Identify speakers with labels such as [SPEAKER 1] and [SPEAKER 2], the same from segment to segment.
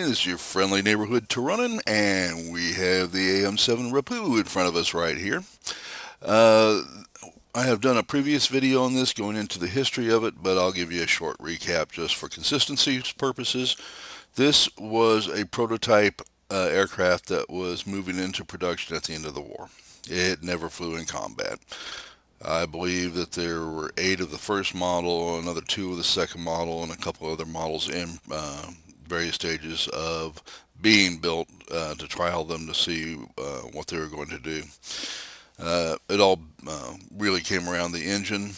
[SPEAKER 1] This is your friendly neighborhood Tironan, and we have the AM7 Rapu in front of us right here. Uh, I have done a previous video on this going into the history of it, but I'll give you a short recap just for consistency purposes. This was a prototype aircraft that was moving into production at the end of the war. It never flew in combat. I believe that there were 8 of the first model, another 2 of the second model, and a couple other models in various stages of being built to trial them to see what they were going to do. It all really came around the engine.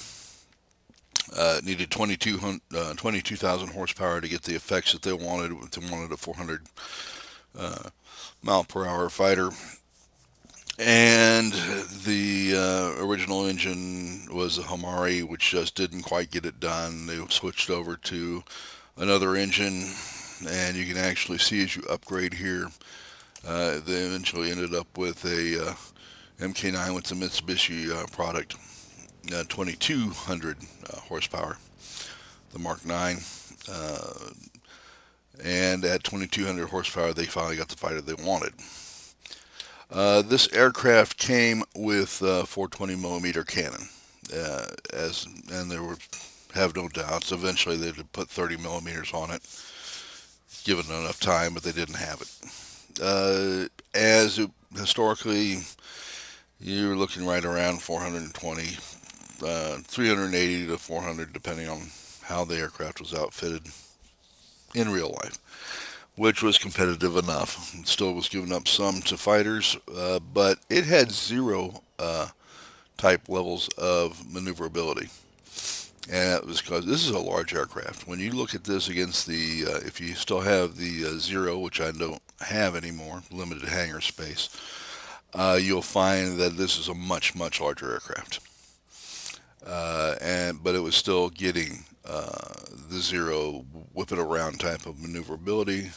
[SPEAKER 1] It needed 22,000 horsepower to get the effects that they wanted. They wanted a 400 mile per hour fighter. And the original engine was a Hamari, which just didn't quite get it done. They switched over to another engine, and you can actually see as you upgrade here, they eventually ended up with a MK9 with the Mitsubishi product, 2,200 horsepower, the Mark 9. And at 2,200 horsepower, they finally got the fighter they wanted. This aircraft came with 420 millimeter cannon, and there were, have no doubts, eventually they'd put 30 millimeters on it, given enough time, but they didn't have it. Historically, you're looking right around 420, 380 to 400, depending on how the aircraft was outfitted in real life, which was competitive enough. It still was giving up some to fighters, but it had zero type levels of maneuverability. And that was because this is a large aircraft. When you look at this against the, if you still have the Zero, which I don't have anymore, limited hangar space, you'll find that this is a much, much larger aircraft. But it was still getting the Zero whip it around type of maneuverability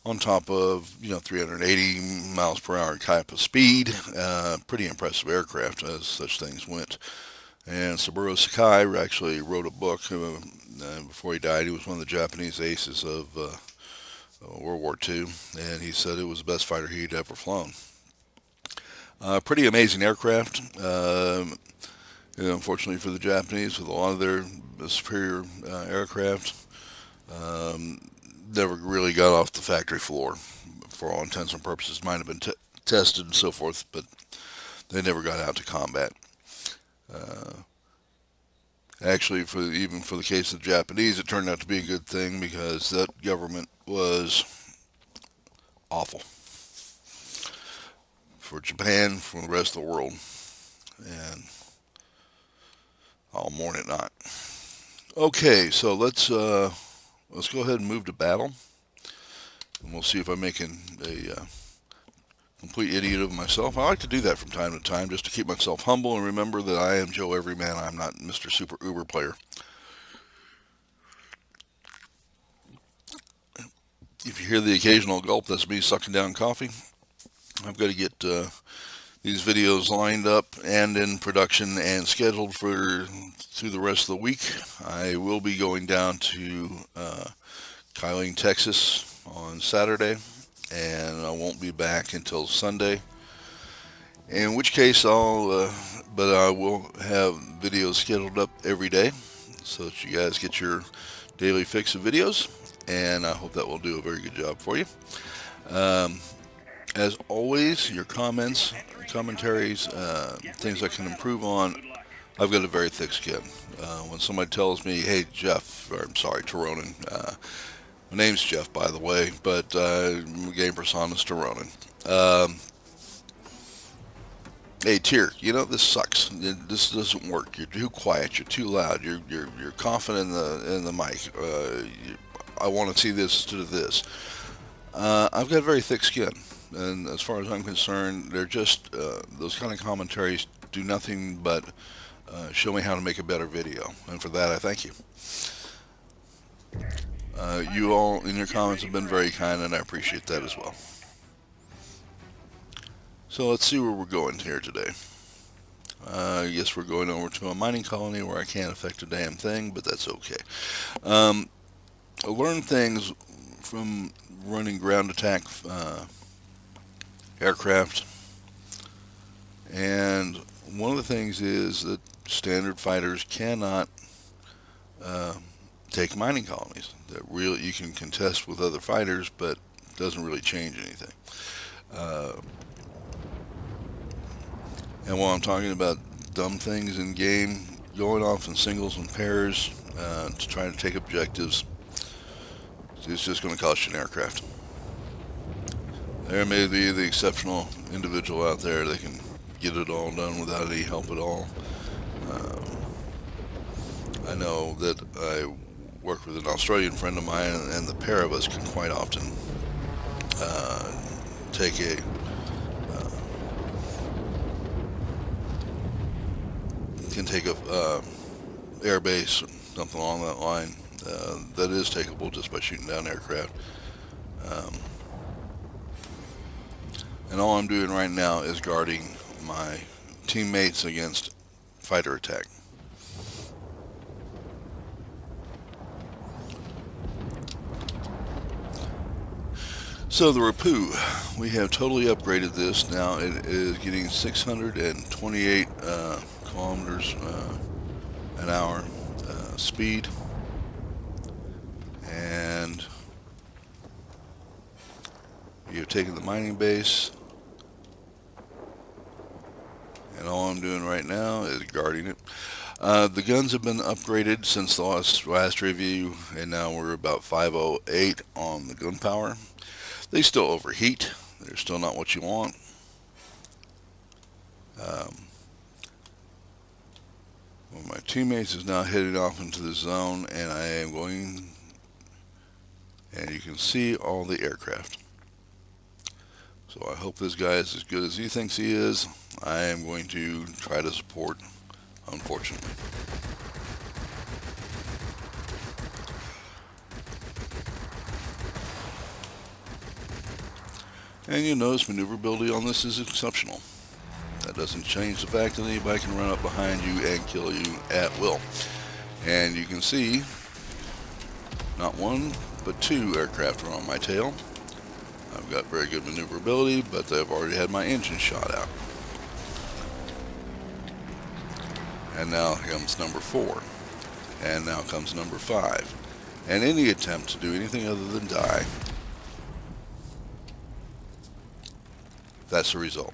[SPEAKER 1] on top of 380 miles per hour type of speed. Pretty impressive aircraft as such things went. And Saburo Sakai actually wrote a book before he died. He was one of the Japanese aces of World War II, and he said it was the best fighter he'd ever flown. Pretty amazing aircraft. Unfortunately for the Japanese, with a lot of their superior aircraft, never really got off the factory floor. For all intents and purposes, might have been tested and so forth, but they never got out to combat. Actually, even for the case of the Japanese, it turned out to be a good thing because that government was awful for Japan, for the rest of the world, and I'll mourn it not. Okay, so let's go ahead and move to battle, and we'll see if I'm making a complete idiot of myself. I like to do that from time to time just to keep myself humble and remember that I am Joe Everyman. I'm not Mr. Super Uber player. If you hear the occasional gulp, that's me sucking down coffee. I've got to get these videos lined up and in production and scheduled for through the rest of the week. I will be going down to Kylene, Texas on Saturday, and I won't be back until Sunday. In which case but I will have videos scheduled up every day so that you guys get your daily fix of videos, and I hope that will do a very good job for you. As always, your comments, commentaries, things I can improve on. I've got a very thick skin. When somebody tells me, hey, Jeff, or I'm sorry, Tironan, my name's Jeff, by the way, but game persona's Tironan. Hey, Tyr, this sucks. This doesn't work. You're too quiet. You're too loud. You're confident in the mic. I want to see this instead of this. I've got very thick skin, and as far as I'm concerned, they're just those kind of commentaries do nothing but show me how to make a better video, and for that I thank you. You all in your comments have been very kind, and I appreciate that as well. So let's see where we're going here today. I guess we're going over to a mining colony where I can't affect a damn thing, but that's okay. I learned things from running ground attack aircraft. And one of the things is that standard fighters cannot uh, take mining colonies. That really you can contest with other fighters, but it doesn't really change anything. Uh, and while I'm talking about dumb things in game, going off in singles and pairs to try to take objectives, it's just going to cost you an aircraft. There may be the exceptional individual out there that can get it all done without any help at all. Um, I know that I work with an Australian friend of mine, and the pair of us can quite often uh, take a air base, something along that line. That is takeable just by shooting down aircraft. Um, and all I'm doing right now is guarding my teammates against fighter attack. So the Rapu, we have totally upgraded this. Now it is getting 628 kilometers an hour speed, and you've taken the mining base, and all I'm doing right now is guarding it. The guns have been upgraded since the last review, and now we're about 508 on the gunpowder. They still overheat. They're still not what you want. One of my teammates is now heading off into the zone, and I am going, and you can see all the aircraft. So I hope this guy is as good as he thinks he is. I am going to try to support, unfortunately. And you'll notice maneuverability on this is exceptional. That doesn't change the fact that anybody can run up behind you and kill you at will. And you can see not one, but two aircraft are on my tail. I've got very good maneuverability, but I've already had my engine shot out. And now comes number 4. And now comes number 5. And any attempt to do anything other than die, that's the result.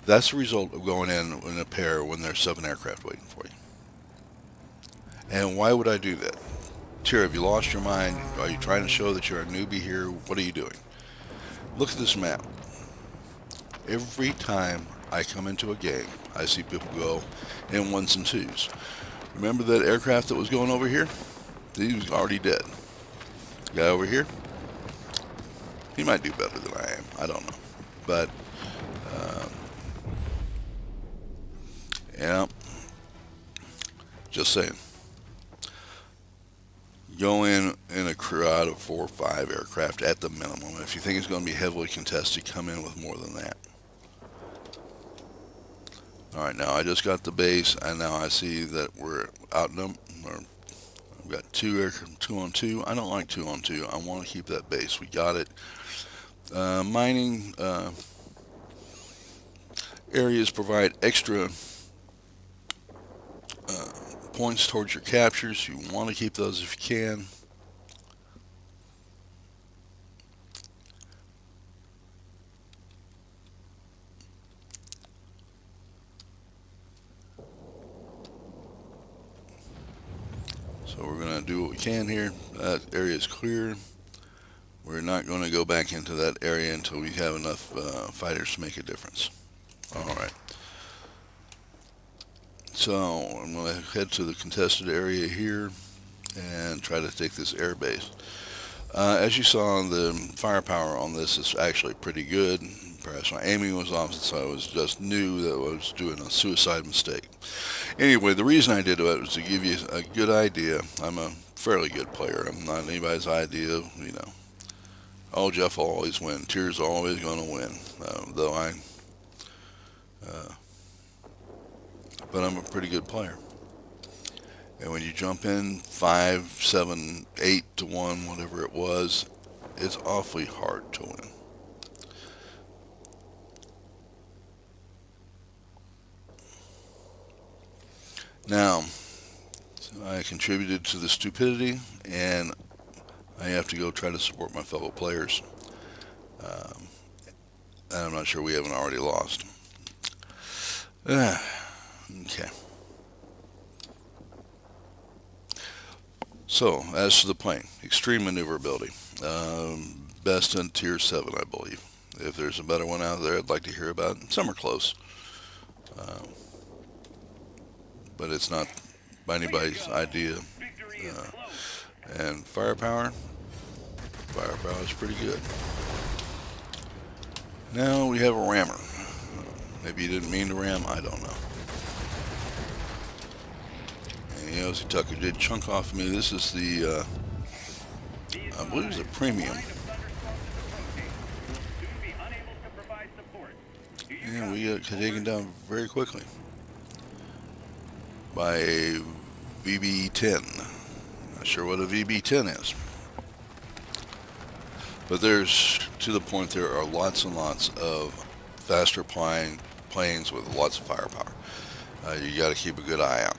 [SPEAKER 1] That's the result of going in a pair when there's 7 aircraft waiting for you. And why would I do that? Tira, have you lost your mind? Are you trying to show that you're a newbie here? What are you doing? Look at this map. Every time I come into a game, I see people go in 1s and 2s. Remember that aircraft that was going over here? He was already dead. The guy over here, he might do better than I am. I don't know. But, yeah, just saying. Go in a crowd of 4 or 5 aircraft at the minimum. If you think it's going to be heavily contested, come in with more than that. Alright, now I just got the base, and now I see that we're outnumbered. I've got 2 on 2. I don't like 2 on 2. I want to keep that base. We got it. Mining areas provide extra points towards your captures. You want to keep those if you can. So we're going to do what we can here. That area is clear. We're not going to go back into that area until we have enough fighters to make a difference. Alright. So I'm going to head to the contested area here and try to take this air base. As you saw, the firepower on this is actually pretty good. Perhaps my aiming was off since I was just new that I was doing a suicide mistake. Anyway, the reason I did it was to give you a good idea. I'm a fairly good player. I'm not anybody's idea, you know. Oh, Jeff will always win. Tira's always going to win. But I'm a pretty good player. And when you jump in 5, 7, 8 to 1, whatever it was, it's awfully hard to win. Now, I contributed to the stupidity, and I have to go try to support my fellow players. Um, and I'm not sure we haven't already lost. Okay. So, as to the plane, extreme maneuverability. Best in Tier 7, I believe. If there's a better one out there, I'd like to hear about it. Some are close, um, but it's not by anybody's idea. And firepower is pretty good. Now we have a rammer. Maybe you didn't mean to ram, I don't know. And Yosi Tucker did chunk off me. This is the, I believe it's a premium. And we got taken down very quickly by a VB-10. Not sure what a VB-10 is. But there's, to the point, there are lots and lots of faster planes with lots of firepower. You got to keep a good eye out.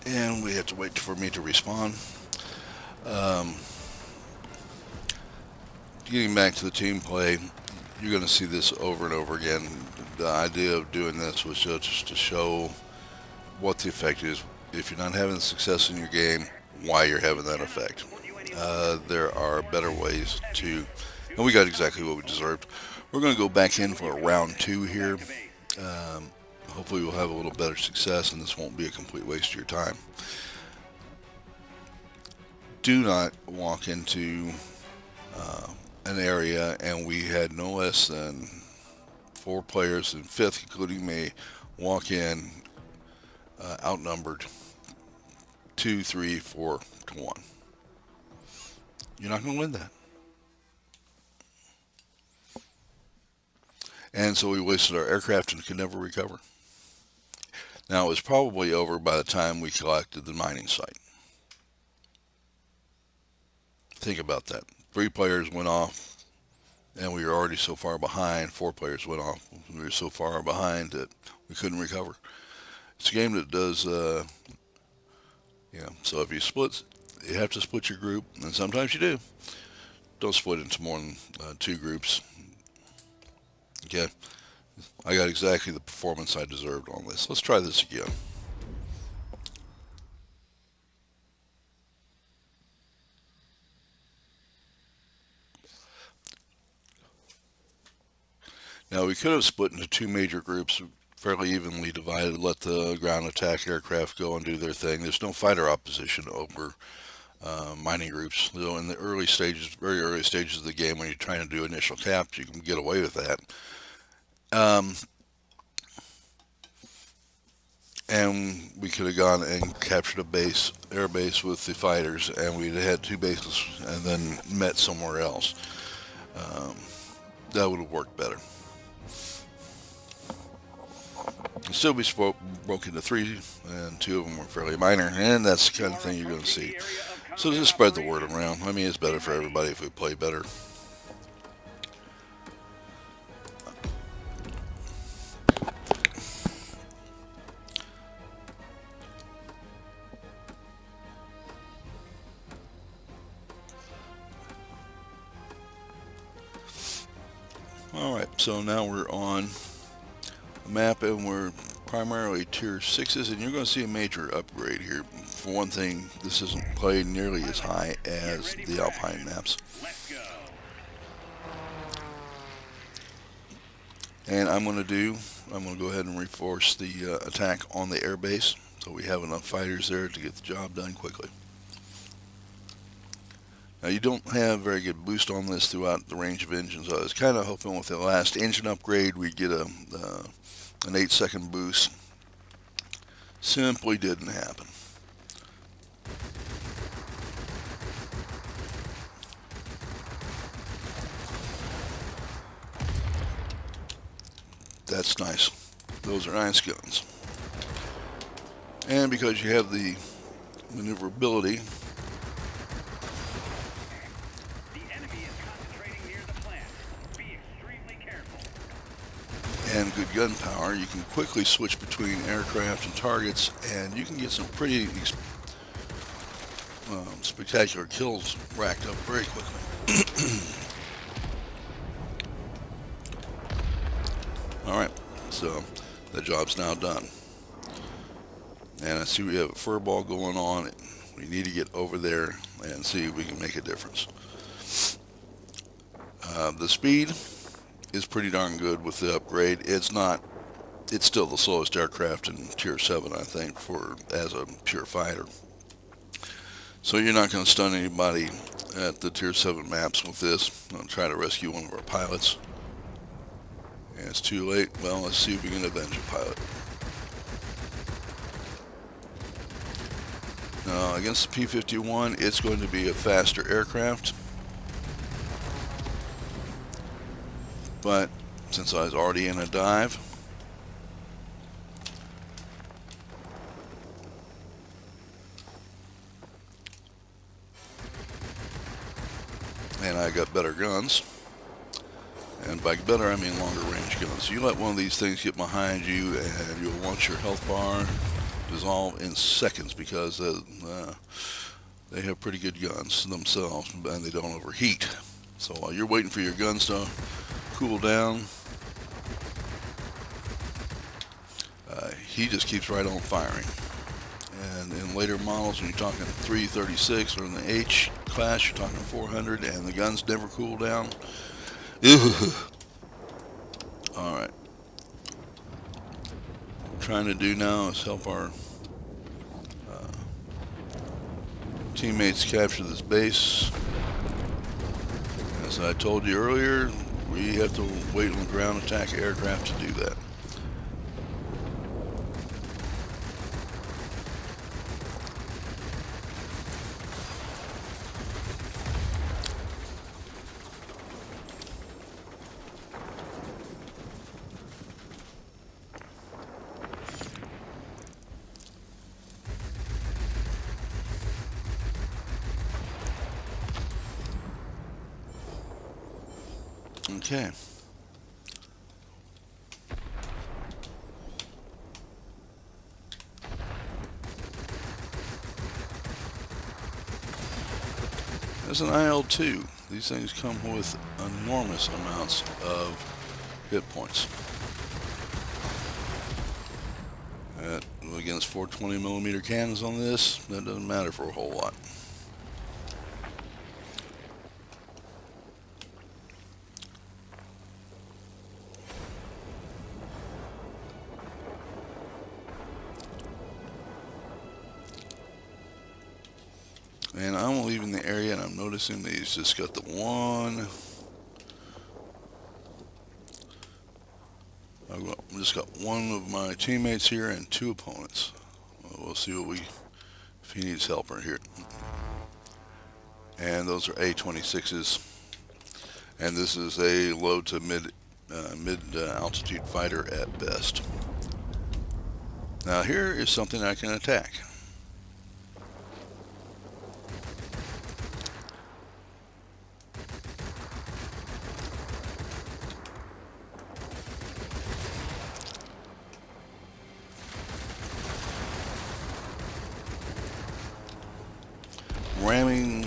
[SPEAKER 1] And we have to wait for me to respawn. Getting back to the team play, you're going to see this over and over again. The idea of doing this was just to show what the effect is. If you're not having success in your game, why you're having that effect. There are better ways to, and we got exactly what we deserved. We're going to go back in for a round 2 here. Hopefully we'll have a little better success and this won't be a complete waste of your time. Do not walk into an area, and we had no less than 4 players, and 5th, including me, walk in outnumbered 2, 3, 4 to 1. You're not going to win that. And so we wasted our aircraft and could never recover. Now, it was probably over by the time we collected the mining site. Think about that. 3 players went off, and we were already so far behind. 4 players went off. We were so far behind that we couldn't recover. It's a game that does, so if you split, you have to split your group, and sometimes you do. Don't split into more than 2 groups. Okay, I got exactly the performance I deserved on this. Let's try this again. Now, we could have split into 2 major groups, fairly evenly divided, let the ground attack aircraft go and do their thing. There's no fighter opposition over mining groups. So in the early stages, very early stages of the game, when you're trying to do initial caps, you can get away with that. And we could have gone and captured a air base with the fighters, and we'd have had 2 bases and then met somewhere else. That would have worked better. It'd still be broke into 3, and 2 of them were fairly minor, and that's the kind of thing you're going to see. So just spread the word around. I mean, it's better for everybody if we play better. Alright, so now we're on the map, and we're primarily tier 6s, and you're going to see a major upgrade here. For one thing, this isn't played nearly as high as the Alpine maps. And I'm going to go ahead and reinforce the attack on the air base, so we have enough fighters there to get the job done quickly. Now, you don't have very good boost on this throughout the range of engines. I was kind of hoping with the last engine upgrade we'd get an 8-second boost. Simply didn't happen. That's nice. Those are nice guns. And because you have the maneuverability, gun power, you can quickly switch between aircraft and targets, and you can get some pretty spectacular kills racked up very quickly. Alright, so the job's now done. And I see we have a fur ball going on. We need to get over there and see if we can make a difference. The speed is pretty darn good with the upgrade. It's still the slowest aircraft in Tier 7, I think, as a pure fighter. So you're not going to stun anybody at the Tier 7 maps with this. I'm going to try to rescue one of our pilots. And it's too late. Well, let's see if we can avenge a pilot. Now, against the P-51, it's going to be a faster aircraft. But since I was already in a dive, and I got better guns, and by better I mean longer range guns. You let one of these things get behind you and you'll watch your health bar dissolve in seconds, because they have pretty good guns themselves and they don't overheat. So while you're waiting for your guns to cool down, he just keeps right on firing. And in later models, when you're talking 336 or in the H class, you're talking 400, and the guns never cool down. Alright. What we're trying to do now is help our teammates capture this base. As I told you earlier, we have to wait on the ground attack aircraft to do that. Okay. As an IL-2, these things come with enormous amounts of hit points. Against 420mm cannons on this, that doesn't matter for a whole lot. And I'm leaving the area, and I'm noticing that he's just got the one. I've just got one of my teammates here and two opponents. We'll see if he needs help right here. And those are A-26s. And this is a low to mid altitude fighter at best. Now here is something I can attack. Ramming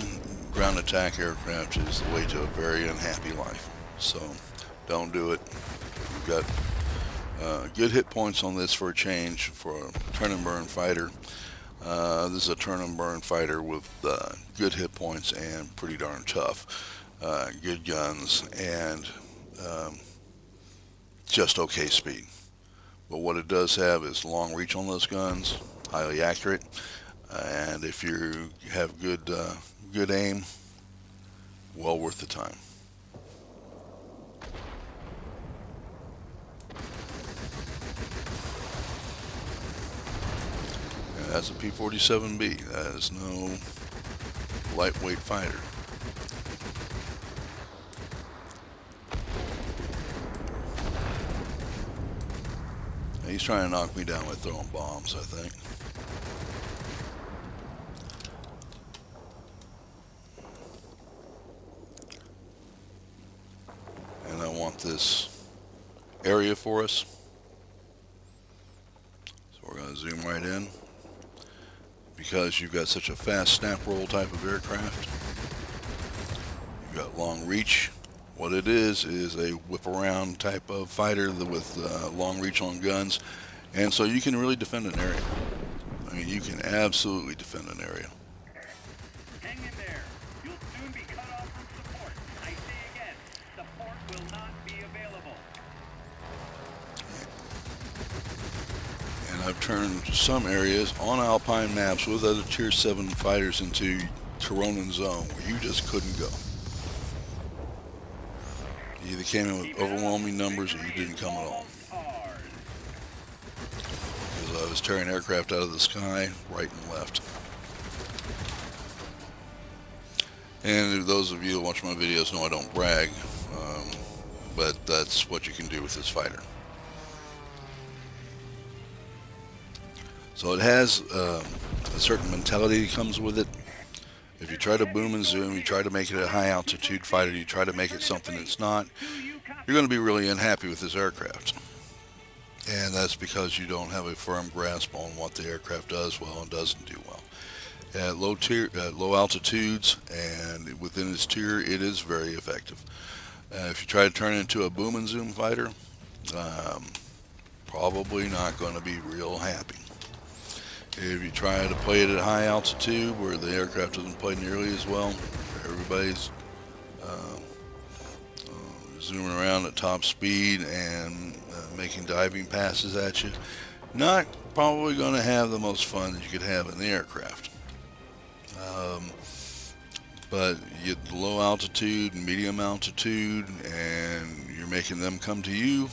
[SPEAKER 1] ground attack aircraft is the way to a very unhappy life. So don't do it. We've got good hit points on this for a change for a turn and burn fighter. This is a turn and burn fighter with good hit points and pretty darn tough. Good guns and just okay speed. But what it does have is long reach on those guns, highly accurate. And if you have good aim, well worth the time. And that's a P-47B. That is no lightweight fighter. He's trying to knock me down by throwing bombs, I think. And I want this area for us. zoom right in. Because you've got such a fast snap roll type of aircraft, you've got long reach. What it is a whip around type of fighter with long reach on guns, and so you can really defend an area. I mean, you can absolutely defend an area.
[SPEAKER 2] Hang in there. You'll soon be cut off from support. I say again, support will not be available.
[SPEAKER 1] And I've turned some areas on Alpine maps with other Tier 7 fighters into Tironan zone where you just couldn't go. You either came in with overwhelming numbers or you didn't come at all. Because I was tearing aircraft out of the sky, right and left. And those of you who watch my videos know I don't brag, but that's what you can do with this fighter. So it has a certain mentality that comes with it. If you try to boom and zoom, you try to make it a high altitude fighter, you try to make it something it's not, you're going to be really unhappy with this aircraft. And that's because you don't have a firm grasp on what the aircraft does well and doesn't do well. At low altitudes and within its tier, it is very effective. If you try to turn it into a boom and zoom fighter, probably not going to be real happy. If you try to play it at high altitude where the aircraft doesn't play nearly as well, everybody's zooming around at top speed and making diving passes at you, not probably going to have the most fun that you could have in the aircraft. But you get the low altitude and medium altitude and you're making them come to you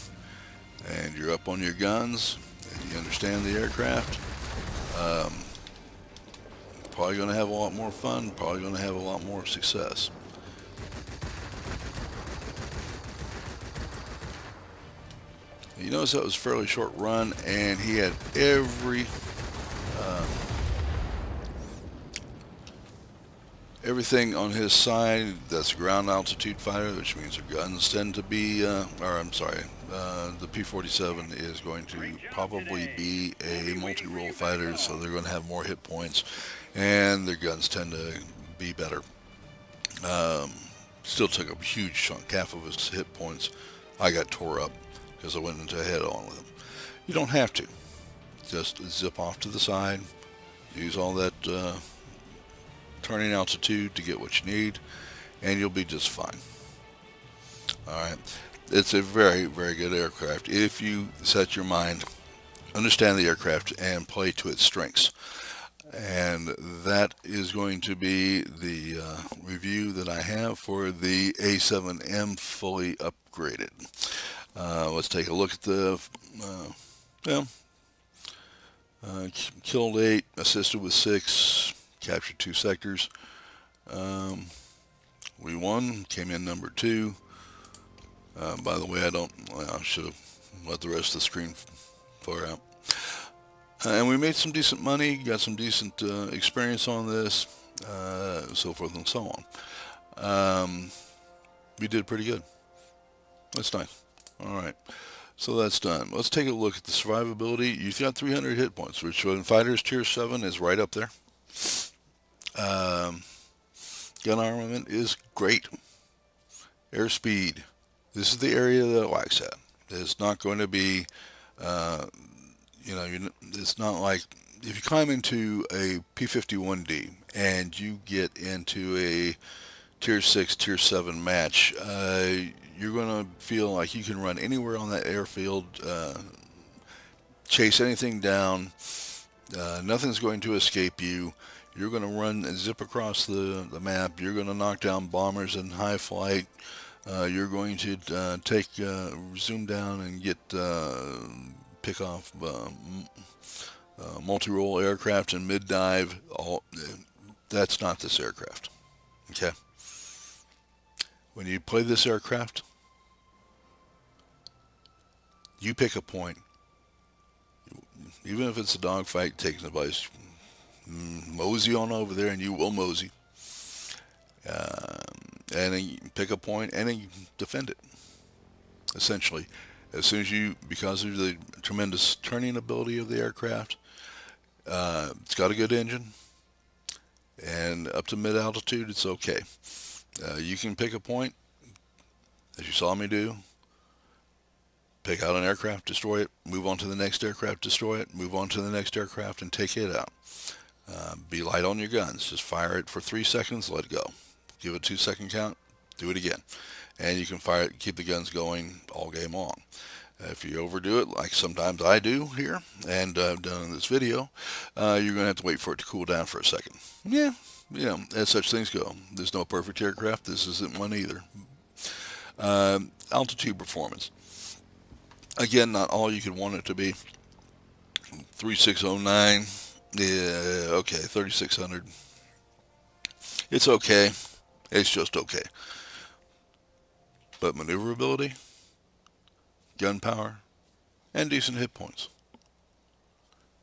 [SPEAKER 1] and you're up on your guns and you understand the aircraft. Probably going to have a lot more fun, probably going to have a lot more success. You notice that was a fairly short run, and he had everything on his side. That's a ground altitude fighter, which means their guns tend to be, the P-47 is going to probably be a multi-role fighter, so they're going to have more hit points, and their guns tend to be better. Still took a huge chunk, half of his hit points. I got tore up because I went into a head-on with him. You don't have to. Just zip off to the side, use all that turning altitude to get what you need, and you'll be just fine. Alright, it's a very, very good aircraft if you set your mind, understand the aircraft, and play to its strengths. And that is going to be the review that I have for the A7M fully upgraded. Let's take a look at the killed 8, assisted with 6, captured 2 sectors. We won, came in number 2. By the way, I should have let the rest of the screen flare out. And we made some decent money, got some decent experience on this, so forth and so on. We did pretty good. That's nice. Alright, so that's done. Let's take a look at the survivability. You've got 300 hit points, which in Fighters Tier 7 is right up there. Gun armament is great. Airspeed. This is the area that it lacks at. It's not going to be, it's not like if you climb into a P-51D and you get into a Tier 6, Tier 7 match, you're going to feel like you can run anywhere on that airfield, chase anything down, nothing's going to escape you. You're going to run and zip across the map, you're going to knock down bombers in high flight, you're going to zoom down and pick off multi-role aircraft and mid-dive. That's not this aircraft. Okay? When you play this aircraft, you pick a point. Even if it's a dogfight, take advice. Mosey on over there and you will mosey. And then you pick a point and then you defend it. Essentially. As soon as you, because of the tremendous turning ability of the aircraft, it's got a good engine, and up to mid-altitude, it's okay. You can pick a point, as you saw me do, pick out an aircraft, destroy it, move on to the next aircraft, destroy it, move on to the next aircraft, and take it out. Be light on your guns. Just fire it for 3 seconds, let it go. Give it a 2-second count, do it again. And you can fire it, keep the guns going all game long. If you overdo it, like sometimes I do here, and I've done in this video, you're going to have to wait for it to cool down for a second. Yeah, as such things go. There's no perfect aircraft. This isn't one either. Altitude performance. Again, not all you could want it to be. 3609, yeah, okay, 3600. It's okay. It's just okay. But maneuverability, gun power, and decent hit points.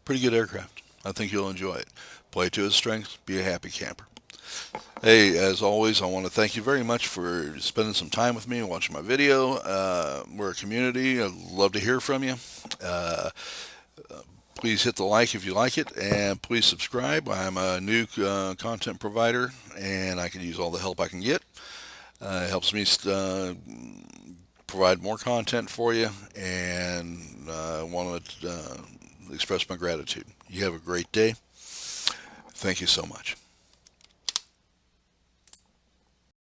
[SPEAKER 1] Pretty good aircraft. I think you'll enjoy it. Play to its strengths. Be a happy camper. Hey, as always, I want to thank you very much for spending some time with me and watching my video. We're a community. I'd love to hear from you. Please hit the like if you like it, and please subscribe. I'm a new content provider, and I can use all the help I can get. It helps me provide more content for you, and I want to express my gratitude. You have a great day. Thank you so much.